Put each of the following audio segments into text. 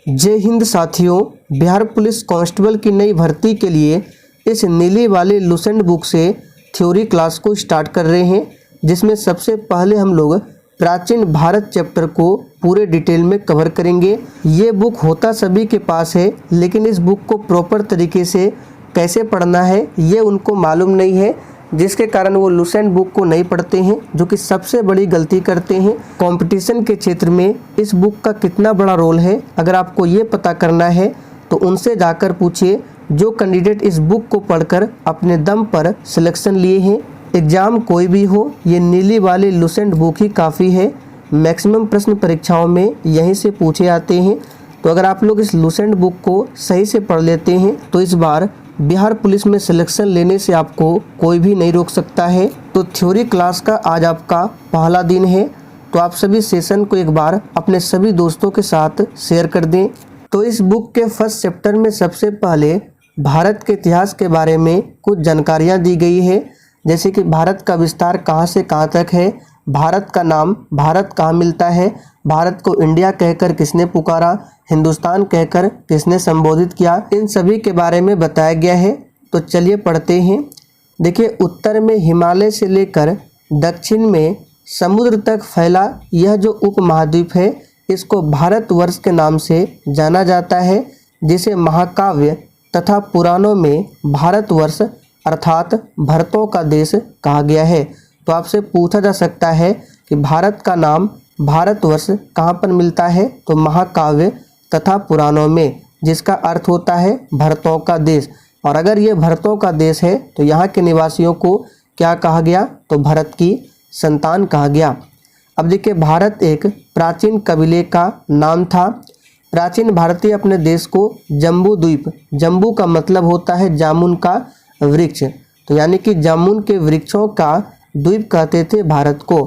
जय हिंद साथियों, Bihar police constable की नई भर्ती के लिए इस नीली वाली लुसेंट बुक से थ्योरी क्लास को स्टार्ट कर रहे हैं, जिसमें सबसे पहले हम लोग प्राचीन भारत चैप्टर को पूरे डिटेल में कवर करेंगे। ये बुक होता सभी के पास है, लेकिन इस बुक को प्रॉपर तरीके से कैसे पढ़ना है ये उनको मालूम नहीं है, जिसके कारण वो लुसेंट बुक को नहीं पढ़ते हैं, जो कि सबसे बड़ी गलती करते हैं। कंपटीशन के क्षेत्र में इस बुक का कितना बड़ा रोल है, अगर आपको ये पता करना है तो उनसे जाकर पूछिए जो कैंडिडेट इस बुक को पढ़कर अपने दम पर सिलेक्शन लिए हैं। एग्जाम कोई भी हो, ये नीली वाली लुसेंट बुक ही काफ़ी है। मैक्सिमम प्रश्न परीक्षाओं में यहीं से पूछे आते हैं। तो अगर आप लोग इस लुसेंट बुक को सही से पढ़ लेते हैं तो इस बार बिहार पुलिस में सिलेक्शन लेने से आपको कोई भी नहीं रोक सकता है। तो थ्योरी क्लास का आज आपका पहला दिन है, तो आप सभी सेशन को एक बार अपने सभी दोस्तों के साथ शेयर कर दें। तो इस बुक के फर्स्ट चैप्टर में सबसे पहले भारत के इतिहास के बारे में कुछ जानकारियाँ दी गई है, जैसे कि भारत का विस्तार कहाँ से कहाँ तक है, भारत का नाम भारत कहाँ मिलता है, भारत को इंडिया कहकर किसने पुकारा, हिंदुस्तान कहकर किसने संबोधित किया, इन सभी के बारे में बताया गया है। तो चलिए पढ़ते हैं। देखिए, उत्तर में हिमालय से लेकर दक्षिण में समुद्र तक फैला यह जो उपमहाद्वीप है, इसको भारतवर्ष के नाम से जाना जाता है, जिसे महाकाव्य तथा पुराणों में भारतवर्ष अर्थात भरतों का देश कहा गया है। तो आपसे पूछा जा सकता है कि भारत का नाम भारतवर्ष कहाँ पर मिलता है, तो महाकाव्य तथा पुराणों में, जिसका अर्थ होता है भरतों का देश। और अगर ये भरतों का देश है तो यहाँ के निवासियों को क्या कहा गया, तो भरत की संतान कहा गया। अब देखिए, भारत एक प्राचीन कबीले का नाम था। प्राचीन भारतीय अपने देश को जम्बू द्वीप, जम्बू का मतलब होता है जामुन का वृक्ष, तो यानी कि जामुन के वृक्षों का द्वीप कहते थे भारत को।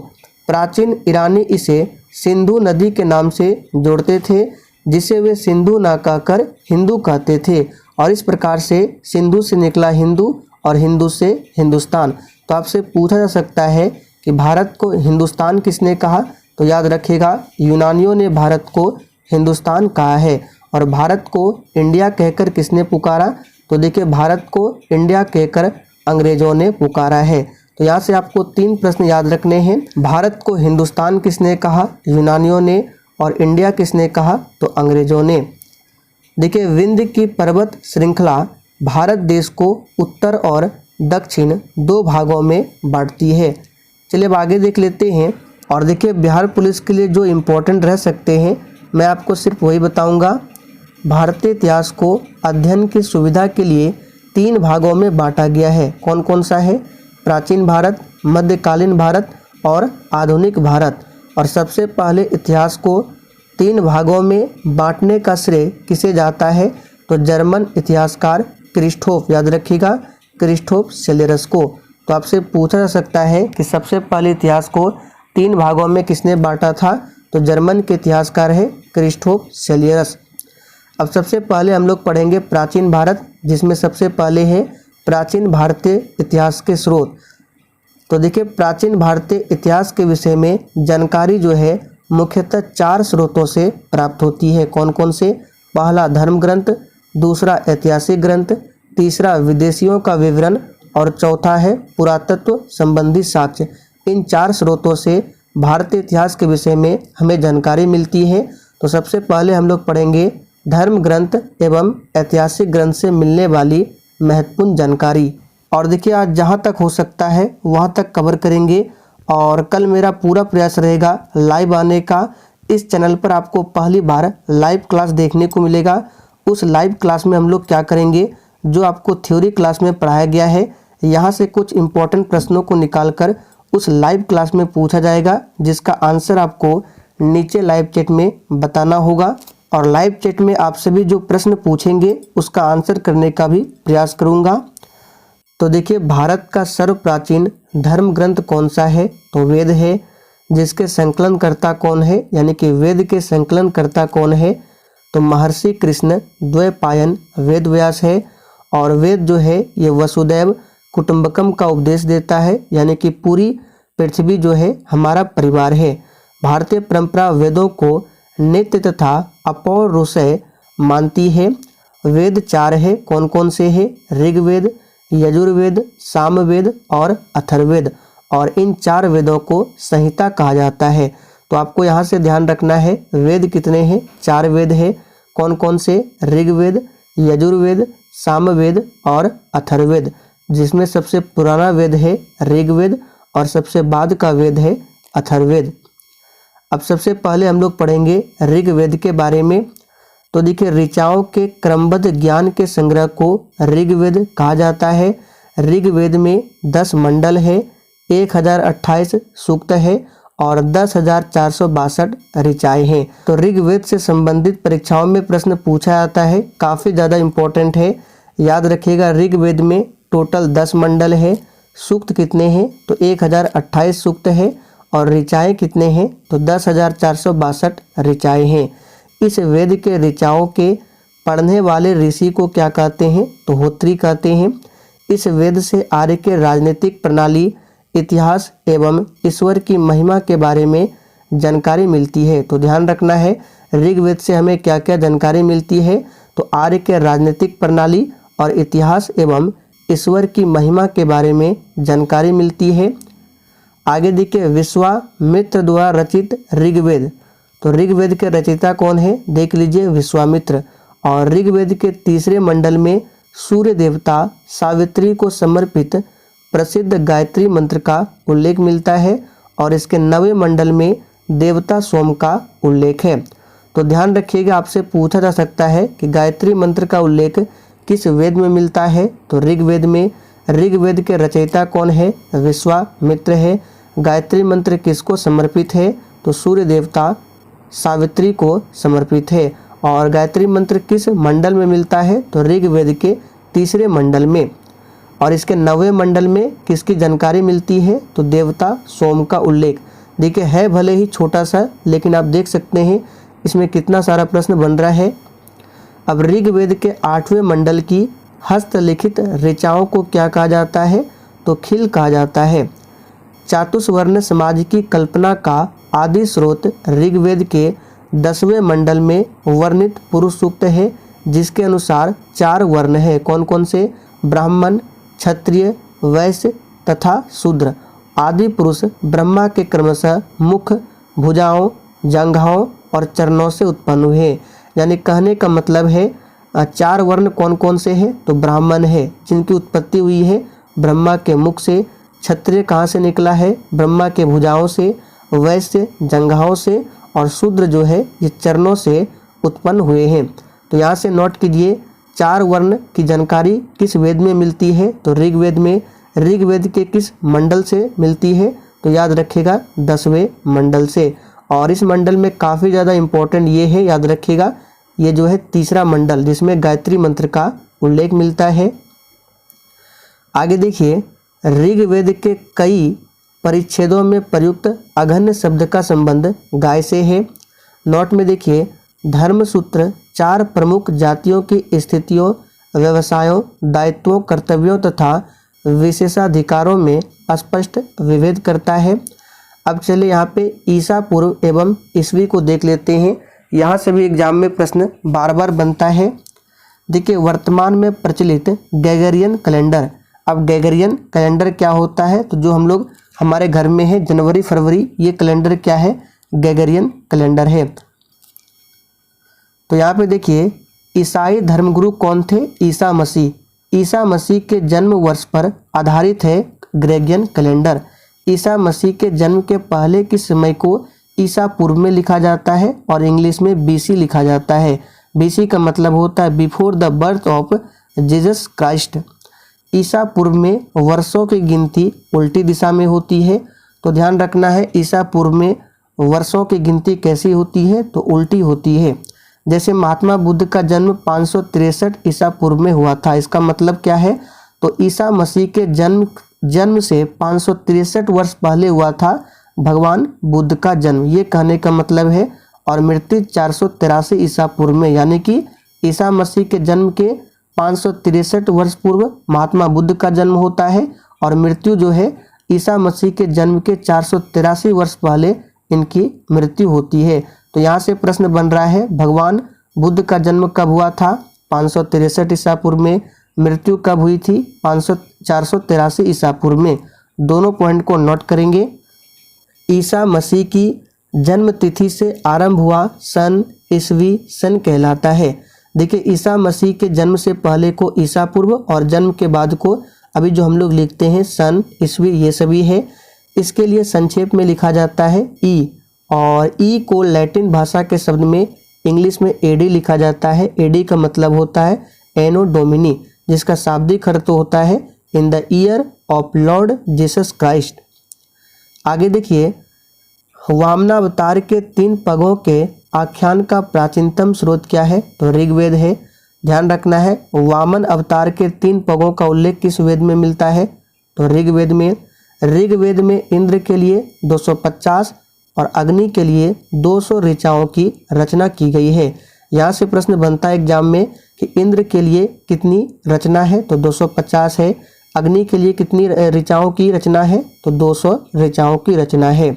प्राचीन ईरानी इसे सिंधु नदी के नाम से जोड़ते थे, जिसे वे सिंधु ना कहकर हिंदू कहते थे, और इस प्रकार से सिंधु से निकला हिंदू और हिंदू से हिंदुस्तान। तो आपसे पूछा जा सकता है कि भारत को हिंदुस्तान किसने कहा, तो याद रखिएगा यूनानियों ने भारत को हिंदुस्तान कहा है। और भारत को इंडिया कहकर किसने पुकारा, तो देखिए भारत को इंडिया कहकर अंग्रेजों ने पुकारा है। तो यहाँ से आपको 3 प्रश्न याद रखने हैं। भारत को हिंदुस्तान किसने कहा, यूनानियों ने, और इंडिया किसने कहा, तो अंग्रेजों ने। देखिए, विंध्य की पर्वत श्रृंखला भारत देश को उत्तर और दक्षिण 2 भागों में बांटती है। चलिए अब आगे देख लेते हैं। और देखिए, बिहार पुलिस के लिए जो इम्पोर्टेंट रह सकते हैं मैं आपको सिर्फ वही बताऊंगा। भारतीय इतिहास को अध्ययन की सुविधा के लिए 3 भागों में बांटा गया है। कौन कौन सा है, प्राचीन भारत, मध्यकालीन भारत और आधुनिक भारत। और सबसे पहले इतिहास को 3 भागों में बांटने का श्रेय किसे जाता है, तो जर्मन इतिहासकार क्रिस्टोफ, याद रखिएगा क्रिस्टोफ सेलेरस को। तो आपसे पूछा जा सकता है कि सबसे पहले इतिहास को 3 भागों में किसने बांटा था, तो जर्मन के इतिहासकार है क्रिस्टोफ सेलेरस। अब सबसे पहले हम लोग पढ़ेंगे प्राचीन भारत, जिसमें सबसे पहले है प्राचीन भारतीय इतिहास के स्रोत। तो देखिए, प्राचीन भारतीय इतिहास के विषय में जानकारी जो है मुख्यतः 4 स्रोतों से प्राप्त होती है। कौन कौन से, पहला धर्म ग्रंथ, दूसरा ऐतिहासिक ग्रंथ, तीसरा विदेशियों का विवरण और चौथा है पुरातत्व संबंधी साक्ष्य। इन 4 स्रोतों से भारतीय इतिहास के विषय में हमें जानकारी मिलती है। तो सबसे पहले हम लोग पढ़ेंगे धर्म ग्रंथ एवं ऐतिहासिक ग्रंथ से मिलने वाली महत्वपूर्ण जानकारी। और देखिए, आज जहाँ तक हो सकता है वहाँ तक कवर करेंगे, और कल मेरा पूरा प्रयास रहेगा लाइव आने का। इस चैनल पर आपको पहली बार लाइव क्लास देखने को मिलेगा। उस लाइव क्लास में हम लोग क्या करेंगे, जो आपको थ्योरी क्लास में पढ़ाया गया है, यहाँ से कुछ इंपॉर्टेंट प्रश्नों को निकालकर उस लाइव क्लास में पूछा जाएगा, जिसका आंसर आपको नीचे लाइव चैट में बताना होगा। और लाइव चैट में आप सभी जो प्रश्न पूछेंगे उसका आंसर करने का भी प्रयास करूँगा। तो देखिए, भारत का सर्व प्राचीन धर्म ग्रंथ कौन सा है, तो वेद है। जिसके संकलनकर्ता कौन है, यानी कि वेद के संकलनकर्ता कौन है, तो महर्षि कृष्ण द्वैपायन वेद व्यास है। और वेद जो है ये वसुदैव कुटुंबकम का उपदेश देता है, यानी कि पूरी पृथ्वी जो है हमारा परिवार है। भारतीय परंपरा वेदों को नित्य तथा अपौरुषेय मानती है। वेद 4 है, कौन कौन से है? ऋग्वेद, यजुर्वेद, सामवेद और अथर्ववेद। और इन 4 वेदों को संहिता कहा जाता है। तो आपको यहाँ से ध्यान रखना है, वेद कितने हैं? 4 वेद है। कौन कौन से? ऋग्वेद, यजुर्वेद, सामवेद और अथर्ववेद, जिसमें सबसे पुराना वेद है ऋग्वेद और सबसे बाद का वेद है अथर्ववेद। अब सबसे पहले हम लोग पढ़ेंगे ऋग्वेद के बारे में। तो देखिए, ऋचाओं के क्रमबद्ध ज्ञान के संग्रह को ऋग्वेद कहा जाता है। ऋग्वेद में 10 मंडल है, 1028 सूक्त है और 10,462 ऋचाएँ हैं। तो ऋग्वेद से संबंधित परीक्षाओं में प्रश्न पूछा जाता है, काफ़ी ज़्यादा इम्पोर्टेंट है। याद रखिएगा, ऋग्वेद में टोटल 10 मंडल है। सूक्त कितने हैं? तो 1028 सूक्त है। और ऋचाएँ कितने हैं? तो 10,462 ऋचाएँ हैं। इस वेद के ऋचाओं के पढ़ने वाले ऋषि को क्या कहते हैं? तो होत्री कहते हैं। इस वेद से आर्य के राजनीतिक प्रणाली, इतिहास एवं ईश्वर की महिमा के बारे में जानकारी मिलती है। तो ध्यान रखना है, ऋग्वेद से हमें क्या क्या जानकारी मिलती है? तो आर्य के राजनीतिक प्रणाली और इतिहास एवं ईश्वर की महिमा के बारे में जानकारी मिलती है। आगे देखिए, विश्वामित्र द्वारा रचित ऋग्वेद। तो ऋग्वेद के रचयिता कौन है? देख लीजिए, विश्वामित्र। और ऋग्वेद के 3रे मंडल में सूर्य देवता सावित्री को समर्पित प्रसिद्ध गायत्री मंत्र का उल्लेख मिलता है। और इसके 9वें मंडल में देवता सोम का उल्लेख है। तो ध्यान रखिएगा, आपसे पूछा जा सकता है कि गायत्री मंत्र का उल्लेख किस वेद में मिलता है? तो ऋग्वेद में। ऋग्वेद के रचयिता कौन है? विश्वामित्र है। गायत्री मंत्र किसको समर्पित है? तो सूर्य देवता सावित्री को समर्पित है। और गायत्री मंत्र किस मंडल में मिलता है? तो ऋग्वेद के 3रे मंडल में। और इसके 9वें मंडल में किसकी जानकारी मिलती है? तो देवता सोम का उल्लेख। देखिए, है भले ही छोटा सा, लेकिन आप देख सकते हैं इसमें कितना सारा प्रश्न बन रहा है। अब ऋग्वेद के 8वें मंडल की हस्तलिखित ऋचाओं को क्या कहा जाता है? तो खिल कहा जाता है। चातुर्वर्ण समाज की कल्पना का आदि स्रोत ऋग्वेद के 10वें मंडल में वर्णित पुरुष सूक्त है, जिसके अनुसार 4 वर्ण है। कौन कौन से? ब्राह्मण, क्षत्रिय, वैश्य तथा शूद्र। आदि पुरुष ब्रह्मा के क्रमशः मुख, भुजाओं, जंघाओं और चरणों से उत्पन्न हुए। यानी कहने का मतलब है 4 वर्ण कौन कौन से हैं? तो ब्राह्मण है, जिनकी उत्पत्ति हुई है ब्रह्मा के मुख से। क्षत्रिय कहाँ से निकला है? ब्रह्मा के भुजाओं से। वैश्य जंघाओं से। और शूद्र जो है ये चरणों से उत्पन्न हुए हैं। तो यहाँ से नोट कीजिए, 4 वर्ण की जानकारी किस वेद में मिलती है? तो ऋग्वेद में। ऋग्वेद के किस मंडल से मिलती है? तो याद रखिएगा, 10वें मंडल से। और इस मंडल में काफ़ी ज़्यादा इम्पोर्टेंट ये है, याद रखिएगा, ये जो है 3रा मंडल, जिसमें गायत्री मंत्र का उल्लेख मिलता है। आगे देखिए, ऋग्वेद के कई परिच्छेदों में प्रयुक्त अघन्य शब्द का संबंध गाय से है। नोट में देखिए, धर्मसूत्र 4 प्रमुख जातियों की स्थितियों, व्यवसायों, दायित्वों, कर्तव्यों तथा विशेषाधिकारों में स्पष्ट विभेद करता है। अब चलिए यहाँ पे ईसा पूर्व एवं ईस्वी को देख लेते हैं। यहाँ से भी एग्जाम में प्रश्न बार बार बनता है। देखिए, वर्तमान में प्रचलित ग्रेगोरियन कैलेंडर। अब ग्रेगोरियन कैलेंडर क्या होता है? तो जो हम लोग हमारे घर में है जनवरी फरवरी, ये कैलेंडर क्या है? ग्रेगोरियन कैलेंडर है। तो यहाँ पे देखिए, ईसाई धर्मगुरु कौन थे? ईसा मसीह। ईसा मसीह के जन्म वर्ष पर आधारित है ग्रेगोरियन कैलेंडर। ईसा मसीह के जन्म के पहले के समय को ईसा पूर्व में लिखा जाता है और इंग्लिश में BC लिखा जाता है। BC का मतलब होता है before the birth of Jesus Christ. ईसा पूर्व में वर्षों की गिनती उल्टी दिशा में होती है। तो ध्यान रखना है, ईसा पूर्व में वर्षों की गिनती कैसी होती है? तो उल्टी होती है। जैसे महात्मा बुद्ध का जन्म 563 ईसा पूर्व में हुआ था। इसका मतलब क्या है? तो ईसा मसीह के जन्म से 563 वर्ष पहले हुआ था भगवान बुद्ध का जन्म, ये कहने का मतलब है। और मृत्यु 483 ईसा पूर्व में, यानी कि ईसा मसीह के जन्म के 563 वर्ष पूर्व महात्मा बुद्ध का जन्म होता है और मृत्यु जो है ईसा मसीह के जन्म के 483 वर्ष पहले इनकी मृत्यु होती है। तो यहाँ से प्रश्न बन रहा है, भगवान बुद्ध का जन्म कब हुआ था? 563 ईसा पूर्व में। मृत्यु कब हुई थी? 483 ईसा पूर्व में। दोनों पॉइंट को नोट करेंगे। ईसा मसीह की जन्म तिथि से आरंभ हुआ सन ईसवी सन कहलाता है। देखिए, ईसा मसीह के जन्म से पहले को ईसा पूर्व और जन्म के बाद को अभी जो हम लोग लिखते हैं सन ईसवी, ये सभी है। इसके लिए संक्षेप में लिखा जाता है ई, और ई को लैटिन भाषा के शब्द में इंग्लिश में एडी लिखा जाता है। एडी का मतलब होता है एनो डोमिनी, जिसका शाब्दिक अर्थ होता है in the year of Lord Jesus Christ. आगे देखिए, वामनावतार के 3 पगों के आख्यान का प्राचीनतम स्रोत क्या है? तो ऋग्वेद है। ध्यान रखना है, वामन अवतार के 3 पगों का उल्लेख किस वेद में मिलता है? तो ऋग्वेद में। ऋग्वेद में इंद्र के लिए 250 और अग्नि के लिए 200 ऋचाओं की रचना की गई है। यहाँ से प्रश्न बनता है एग्जाम में कि इंद्र के लिए कितनी रचना है? तो 250 है। अग्नि के लिए कितनी ऋचाओं की रचना है? तो 200 ऋचाओं की रचना है।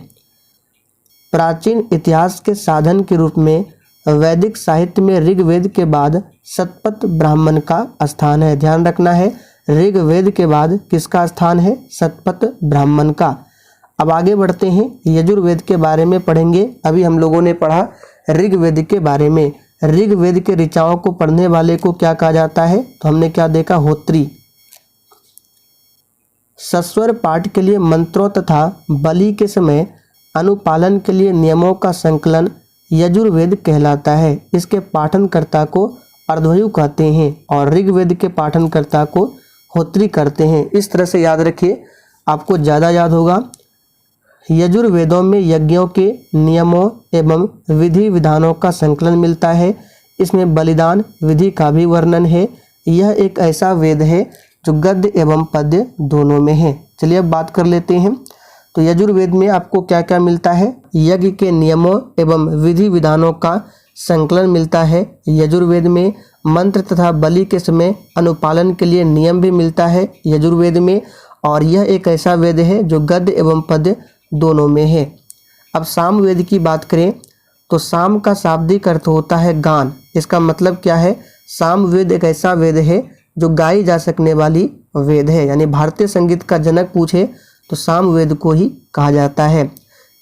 प्राचीन इतिहास के साधन के रूप में वैदिक साहित्य में ऋग्वेद के बाद शतपथ ब्राह्मण का स्थान है। ध्यान रखना है, ऋग्वेद के बाद किसका स्थान है? शतपथ ब्राह्मण का। अब आगे बढ़ते हैं, यजुर्वेद के बारे में पढ़ेंगे। अभी हम लोगों ने पढ़ा ऋग्वेद के बारे में। ऋग्वेद के ऋचाओं को पढ़ने वाले को क्या कहा जाता है? तो हमने क्या देखा? होत्री। सस्वर पाठ के लिए मंत्रों तथा बलि के समय अनुपालन के लिए नियमों का संकलन यजुर्वेद कहलाता है। इसके पाठनकर्ता को अर्धवयु कहते हैं और ऋग्वेद के पाठनकर्ता को होत्री करते हैं। इस तरह से याद रखिए, आपको ज़्यादा याद होगा। यजुर्वेदों में यज्ञों के नियमों एवं विधि विधानों का संकलन मिलता है। इसमें बलिदान विधि का भी वर्णन है। यह एक ऐसा वेद है जो गद्य एवं पद्य दोनों में है। चलिए अब बात कर लेते हैं। तो यजुर्वेद में आपको क्या क्या मिलता है? यज्ञ के नियमों एवं विधि विधानों का संकलन मिलता है यजुर्वेद में। मंत्र तथा बलि के समय अनुपालन के लिए नियम भी मिलता है यजुर्वेद में। और यह एक ऐसा वेद है जो गद्य एवं पद्य दोनों में है। अब सामवेद की बात करें तो साम का शाब्दिक अर्थ होता है गान। इसका मतलब क्या है? सामवेद एक ऐसा वेद है जो गाई जा सकने वाली वेद है, यानी भारतीय संगीत का जनक पूछे तो सामवेद को ही कहा जाता है।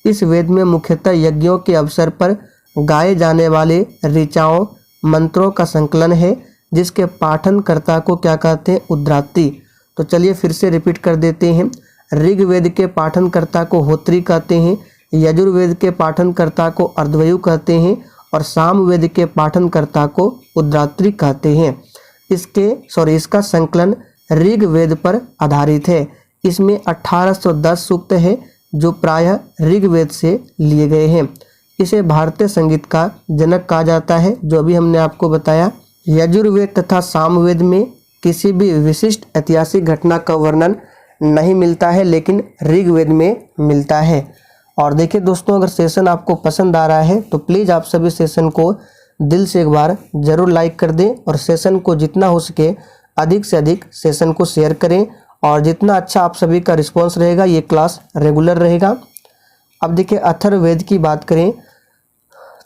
इस वेद में मुख्यतः यज्ञों के अवसर पर गाए जाने वाले ऋचाओं मंत्रों का संकलन है, जिसके पाठनकर्ता को क्या कहते हैं? उद्रात्री। तो चलिए फिर से रिपीट कर देते हैं। ऋग्वेद के पाठनकर्ता को होत्री कहते हैं, यजुर्वेद के पाठनकर्ता को अर्धवयु कहते हैं और सामवेद के पाठनकर्ता को उद्रात्री कहते हैं। इसका संकलन ऋग्वेद पर आधारित है। इसमें 1810 सूक्त है जो प्रायः ऋग्वेद से लिए गए हैं। इसे भारतीय संगीत का जनक कहा जाता है, जो अभी हमने आपको बताया। यजुर्वेद तथा सामवेद में किसी भी विशिष्ट ऐतिहासिक घटना का वर्णन नहीं मिलता है, लेकिन ऋग्वेद में मिलता है। और देखिए दोस्तों, अगर सेशन आपको पसंद आ रहा है तो प्लीज़ आप सभी सेशन को दिल से एक बार ज़रूर लाइक कर दें और सेशन को जितना हो सके अधिक से अधिक सेशन को शेयर करें। और जितना अच्छा आप सभी का रिस्पॉन्स रहेगा, ये क्लास रेगुलर रहेगा। अब देखिए, अथर्ववेद की बात करें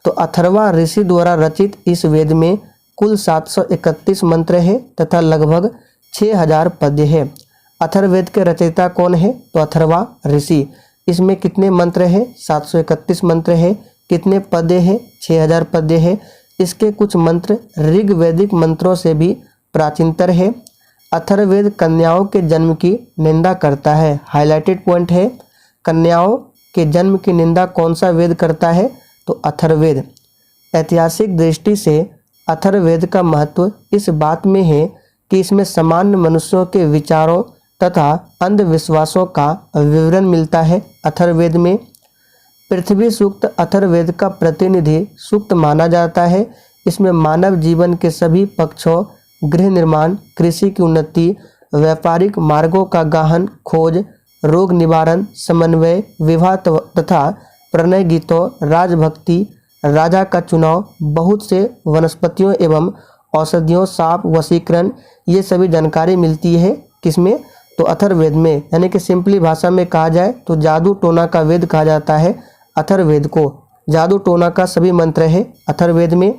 तो अथर्वा ऋषि द्वारा रचित इस वेद में कुल 731 मंत्र है तथा लगभग 6000 पद्य है। अथर्ववेद के रचयिता कौन है? तो अथर्वा ऋषि। इसमें कितने मंत्र हैं? 731 मंत्र है। कितने पद्य है? 6000 पद्य है। इसके कुछ मंत्र ऋग्वैदिक मंत्रों से भी प्राचीनतर है। अथर्ववेद कन्याओं के जन्म की निंदा करता है। हाईलाइटेड पॉइंट है, कन्याओं के जन्म की निंदा कौन सा वेद करता है? तो अथर्ववेद। ऐतिहासिक दृष्टि से अथर्ववेद का महत्व इस बात में है कि इसमें सामान्य मनुष्यों के विचारों तथा अंधविश्वासों का विवरण मिलता है। अथर्ववेद में पृथ्वी सूक्त अथर्ववेद का प्रतिनिधि सूक्त माना जाता है। इसमें मानव जीवन के सभी पक्षों, गृह निर्माण, कृषि की उन्नति, व्यापारिक मार्गों का गहन खोज, रोग निवारण, समन्वय, विवाह तथा प्रणय गीतों, राजभक्ति, राजा का चुनाव, बहुत से वनस्पतियों एवं औषधियों, साप, वशीकरण, ये सभी जानकारी मिलती है किसमें? तो अथर्ववेद में। यानी कि सिंपली भाषा में कहा जाए तो जादू टोना का वेद कहा जाता है अथर्ववेद को। जादू टोना का सभी मंत्र है अथर्ववेद में।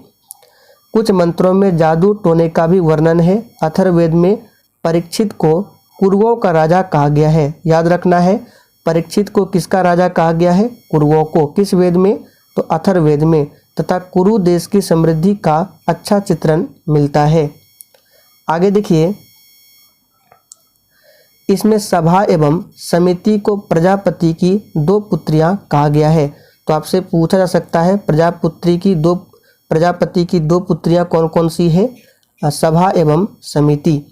कुछ मंत्रों में जादू टोने का भी वर्णन है। अथर्ववेद में परीक्षित को कुरुओं का राजा कहा गया है। याद रखना है, परीक्षित को किसका राजा कहा गया है? कुरुओं को। किस वेद में? तो अथर्ववेद में। तथा कुरु देश की समृद्धि का अच्छा चित्रण मिलता है। आगे देखिए, इसमें सभा एवं समिति को प्रजापति की 2 पुत्रियां कहा गया है। तो आपसे पूछा जा सकता है प्रजापति की दो पुत्रियां कौन कौन सी है? सभा एवं समिति।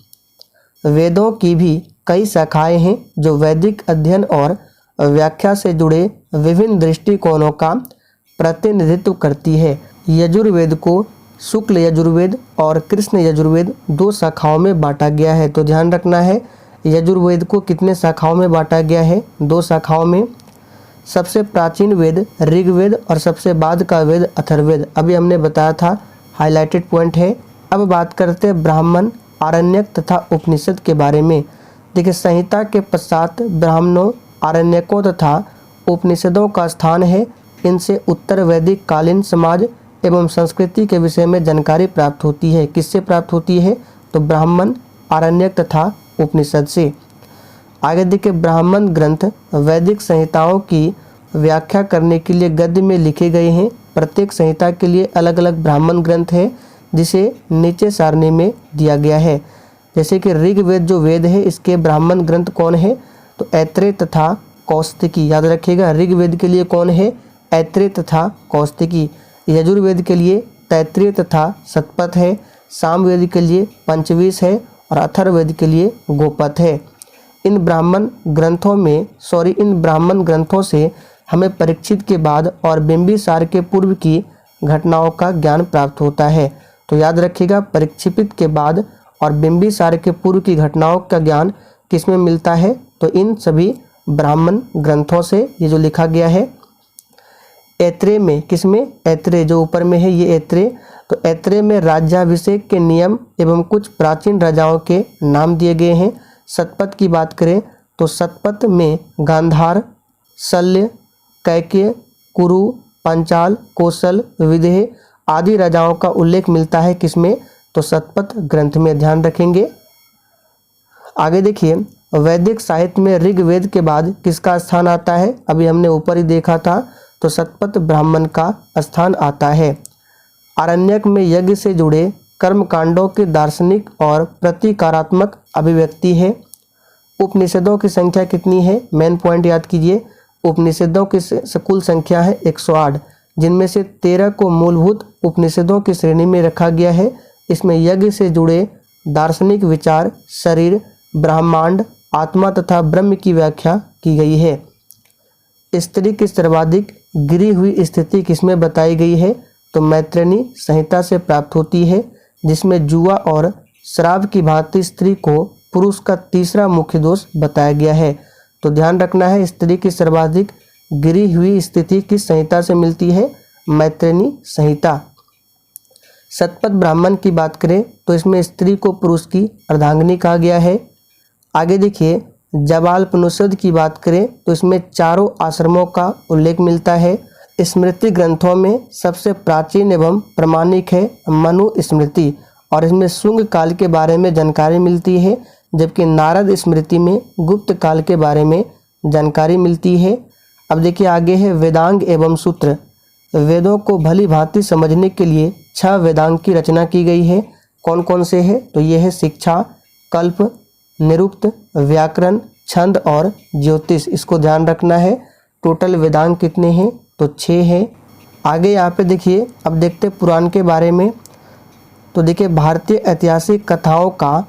वेदों की भी कई शाखाएं हैं जो वैदिक अध्ययन और व्याख्या से जुड़े विभिन्न दृष्टिकोणों का प्रतिनिधित्व करती है। यजुर्वेद को शुक्ल यजुर्वेद और कृष्ण यजुर्वेद 2 शाखाओं में बांटा गया है। तो ध्यान रखना है, यजुर्वेद को कितने शाखाओं में बांटा गया है? 2 शाखाओं में। सबसे प्राचीन वेद ऋग्वेद और सबसे बाद का वेद अथर्ववेद। अभी हमने बताया था, हाईलाइटेड पॉइंट है। अब बात करते हैं ब्राह्मण, आरण्यक तथा उपनिषद के बारे में। देखिए, संहिता के पश्चात ब्राह्मणों, आरण्यकों तथा उपनिषदों का स्थान है। इनसे उत्तर वैदिक कालीन समाज एवं संस्कृति के विषय में जानकारी प्राप्त होती है। किससे प्राप्त होती है? तो ब्राह्मण, आरण्यक तथा उपनिषद से। आगे देखिए, ब्राह्मण ग्रंथ वैदिक संहिताओं की व्याख्या करने के लिए गद्य में लिखे गए हैं। प्रत्येक संहिता के लिए अलग अलग ब्राह्मण ग्रंथ है, जिसे नीचे सारणी में दिया गया है। जैसे कि ऋग्वेद जो वेद है, इसके ब्राह्मण ग्रंथ कौन है? तो ऐत्रेय तथा कौस्तिकी। याद रखिएगा, ऋग्वेद के लिए कौन है? ऐत्रेय तथा कौस्तिकी। यजुर्वेद के लिए तैत्तिरीय तथा शतपथ है। सामवेद के लिए पंचवीस है और अथर्ववेद के लिए गोपथ है। इन ब्राह्मण ग्रंथों से हमें परीक्षित के बाद और बिंबिसार के पूर्व की घटनाओं का ज्ञान प्राप्त होता है। तो याद रखिएगा, परीक्षित के बाद और बिंबिसार के पूर्व की घटनाओं का ज्ञान किसमें मिलता है? तो इन सभी ब्राह्मण ग्रंथों से। ये जो लिखा गया है ऐत्रेय में, किसमें? ऐत्रेय जो ऊपर में है, ये ऐत्रेय। तो ऐत्रेय में राज्याभिषेक के नियम एवं कुछ प्राचीन राजाओं के नाम दिए गए हैं। शतपथ की बात करें तो शतपथ में गांधार, शल्य, कैकेय, कुरु, पंचाल, कौशल, विदेह आदि राजाओं का उल्लेख मिलता है। किसमें? तो शतपथ ग्रंथ में। ध्यान रखेंगे। आगे देखिए, वैदिक साहित्य में ऋग्वेद के बाद किसका स्थान आता है? अभी हमने ऊपर ही देखा था, तो शतपथ ब्राह्मण का स्थान आता है। आरण्यक में यज्ञ से जुड़े कर्मकांडों की दार्शनिक और प्रतीकात्मक अभिव्यक्ति है। उपनिषदों की संख्या कितनी है? मेन पॉइंट याद कीजिए, उपनिषदों की कुल संख्या है 108, जिनमें से 13 को मूलभूत उपनिषदों की श्रेणी में रखा गया है। इसमें यज्ञ से जुड़े दार्शनिक विचार, शरीर, ब्रह्मांड, आत्मा तथा ब्रह्म की व्याख्या की गई है। स्त्री की सर्वाधिक गिरी हुई स्थिति किसमें बताई गई है? तो मैत्रेयी संहिता से प्राप्त होती है, जिसमें जुआ और शराब की भांति स्त्री को पुरुष का तीसरा मुख्य दोष बताया गया है। तो ध्यान रखना है, स्त्री की सर्वाधिक गिरी हुई स्थिति किस संहिता से मिलती है? मैत्रेयी संहिता। शतपथ ब्राह्मण की बात करें तो इसमें स्त्री को पुरुष की अर्धांगिनी कहा गया है। आगे देखिए, जाबालोपनिषद की बात करें तो इसमें चारों आश्रमों का उल्लेख मिलता है। स्मृति ग्रंथों में सबसे प्राचीन एवं प्रमाणिक है मनु स्मृति, और इसमें शुंग काल के बारे में जानकारी मिलती है, जबकि नारद स्मृति में गुप्त काल के बारे में जानकारी मिलती है। अब देखिए, आगे है वेदांग एवं सूत्र। वेदों को भली भांति समझने के लिए 6 वेदांग की रचना की गई है। कौन कौन से है? तो ये है शिक्षा, कल्प, निरुक्त, व्याकरण, छंद और ज्योतिष। इसको ध्यान रखना है। टोटल वेदांग कितने हैं? तो 6 हैं। आगे यहाँ पे देखिए, अब देखते हैं पुराण के बारे में। तो देखिए, भारतीय ऐतिहासिक कथाओं का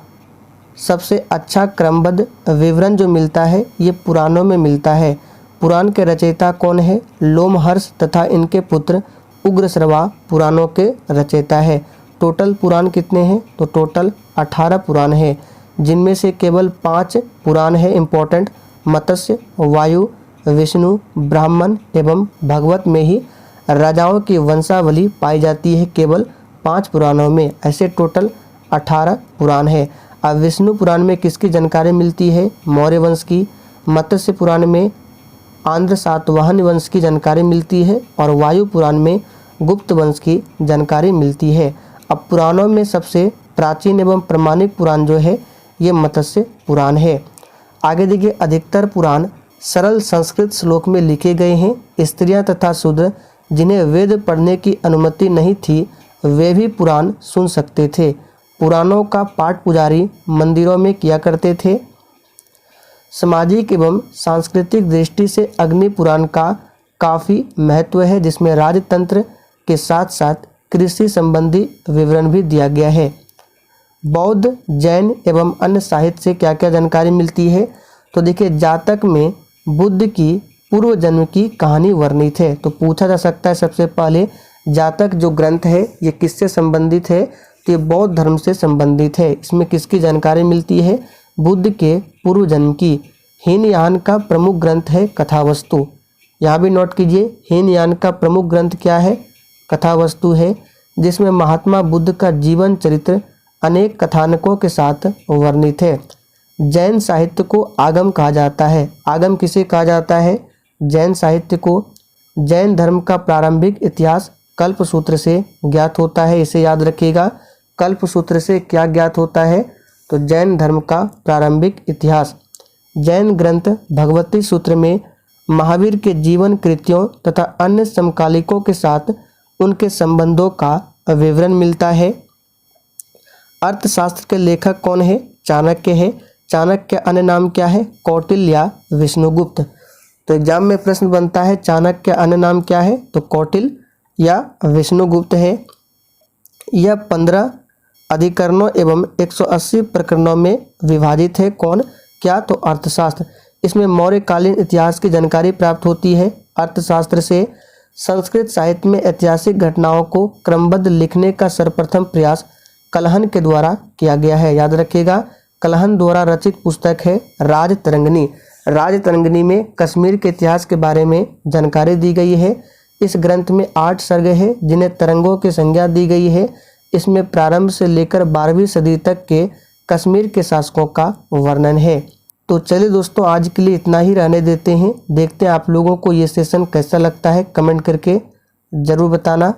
सबसे अच्छा क्रमबद्ध विवरण जो मिलता है ये पुराणों में मिलता है। पुराण के रचयिता कौन है? लोमहर्ष तथा इनके पुत्र उग्रश्रवा पुराणों के रचयिता है। टोटल पुराण कितने हैं? तो टोटल 18 पुराण है, जिनमें से केवल 5 पुराण है इम्पोर्टेंट। मत्स्य, वायु, विष्णु, ब्राह्मण एवं भगवत में ही राजाओं की वंशावली पाई जाती है, केवल 5 पुराणों में। ऐसे टोटल 18 पुराण है। अब विष्णु पुराण में किसकी जानकारी मिलती है? मौर्य वंश की। मत्स्य पुराण में आंध्र सातवाहन वंश की जानकारी मिलती है और वायु पुराण में गुप्त वंश की जानकारी मिलती है। अब पुराणों में सबसे प्राचीन एवं प्रमाणिक पुराण जो है ये मत्स्य पुराण है। आगे देखिए, अधिकतर पुराण सरल संस्कृत श्लोक में लिखे गए हैं। स्त्रियां तथा शूद्र जिन्हें वेद पढ़ने की अनुमति नहीं थी वे भी पुराण सुन सकते थे। पुराणों का पाठ पुजारी मंदिरों में किया करते थे। सामाजिक एवं सांस्कृतिक दृष्टि से अग्नि पुराण का काफ़ी महत्व है, जिसमें राजतंत्र के साथ साथ कृषि संबंधी विवरण भी दिया गया है। बौद्ध, जैन एवं अन्य साहित्य से क्या क्या जानकारी मिलती है, तो देखिए जातक में बुद्ध की पूर्व जन्म की कहानी वर्णित है। तो पूछा जा सकता है सबसे पहले जातक जो ग्रंथ है ये किससे संबंधित है, तो ये बौद्ध धर्म से संबंधित है। इसमें किसकी जानकारी मिलती है, बुद्ध के पूर्व जन्म की। हीनयान का प्रमुख ग्रंथ है कथावस्तु। यहाँ भी नोट कीजिए, हीनयान का प्रमुख ग्रंथ क्या है, कथावस्तु है, जिसमें महात्मा बुद्ध का जीवन चरित्र अनेक कथानकों के साथ वर्णित है। जैन साहित्य को आगम कहा जाता है। आगम किसे कहा जाता है, जैन साहित्य को। जैन धर्म का प्रारंभिक इतिहास कल्पसूत्र से ज्ञात होता है, इसे याद रखिएगा। कल्पसूत्र से क्या ज्ञात होता है, तो जैन धर्म का प्रारंभिक इतिहास। जैन ग्रंथ भगवती सूत्र में महावीर के जीवन कृत्यों तथा अन्य समकालिकों के साथ उनके संबंधों का विवरण मिलता है। अर्थशास्त्र के लेखक कौन है, चाणक्य है। चाणक्य के अन्य नाम क्या है, कौटिल्य या विष्णुगुप्त। तो एग्जाम में प्रश्न बनता है चाणक्य के अन्य नाम क्या है, तो कौटिल्य या विष्णुगुप्त है। यह 15 अधिकरणों एवं 180 प्रकरणों में विभाजित है। कौन, क्या, तो अर्थशास्त्र। इसमें मौर्यकालीन इतिहास की जानकारी प्राप्त होती है। अर्थशास्त्र से संस्कृत साहित्य में ऐतिहासिक घटनाओं को क्रमबद्ध लिखने का सर्वप्रथम प्रयास कलहन के द्वारा किया गया है। याद रखिएगा, कलहन द्वारा रचित पुस्तक है राजतरंगिणी। राजतरंगिणी में कश्मीर के इतिहास के बारे में जानकारी दी गई है। इस ग्रंथ में 8 सर्ग है जिन्हें तरंगों की संज्ञा दी गई है। इसमें प्रारंभ से लेकर 12वीं सदी तक के कश्मीर के शासकों का वर्णन है। तो चलिए दोस्तों, आज के लिए इतना ही रहने देते हैं। देखते हैं आप लोगों को ये सेशन कैसा लगता है, कमेंट करके ज़रूर बताना।